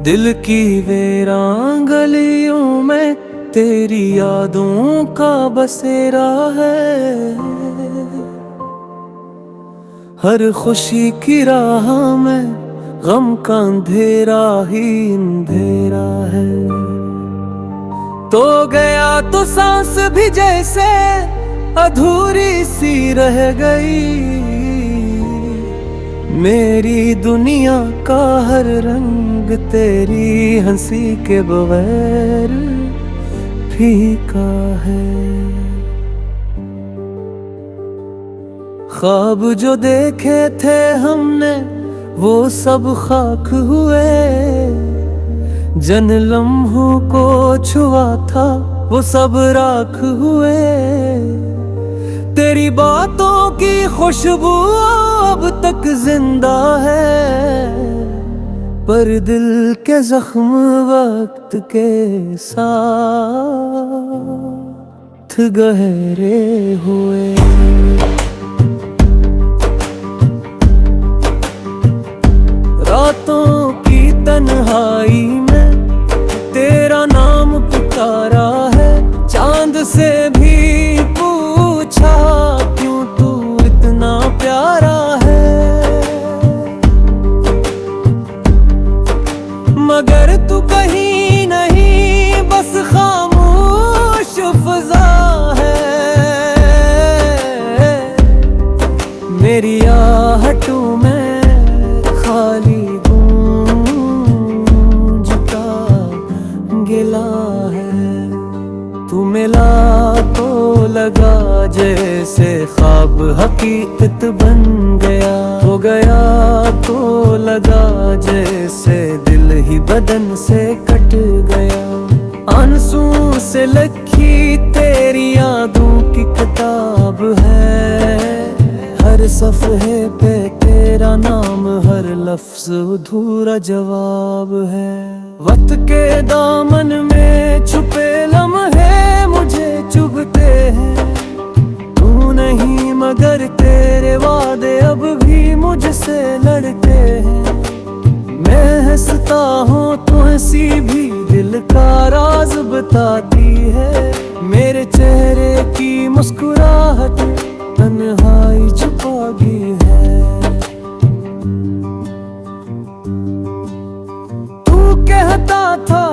दिल की वीरान गलियों में तेरी यादों का बसेरा है। हर खुशी की राह में गम का अंधेरा ही अंधेरा है। तो गया तो सांस भी जैसे अधूरी सी रह गई। मेरी दुनिया का हर रंग तेरी हंसी के बगैर फीका है। ख्वाब जो देखे थे हमने वो सब खाक हुए। जिन लम्हों को छुआ था वो सब राख हुए। तेरी बातों की खुशबू अब तक जिंदा है, पर दिल के जख्म वक्त के साथ गहरे हुए। रातों की तन्हाई में तेरा नाम पुकारा है। चांद से भी पूछा क्यों तू इतना प्यारा है। मगर तू कहीं नहीं, बस खामोश फज़ा है। मेरी आहटों में खाली गूंज का गिला है। तू मिला तो लगा जैसे ख्वाब हकीकत बन गया। हो गया तो लगा जैसे दिल ही बदन से कट गया। आंसू से लिखी तेरी यादों की किताब है। हर सफ़हे पे तेरा नाम, हर लफ्ज़ अधूरा जवाब है। वक्त के दामन में छुपे लम्हे मुझे चुभते हैं। तू नहीं मगर तेरे वादे अब भी मुझसे लड़ते हैं। मैं हंसता हूँ तो हंसी भी दिल का राज बताती है। मेरे चेहरे की मुस्कुराहट तन्हाई छुपा भी है। तू कहता था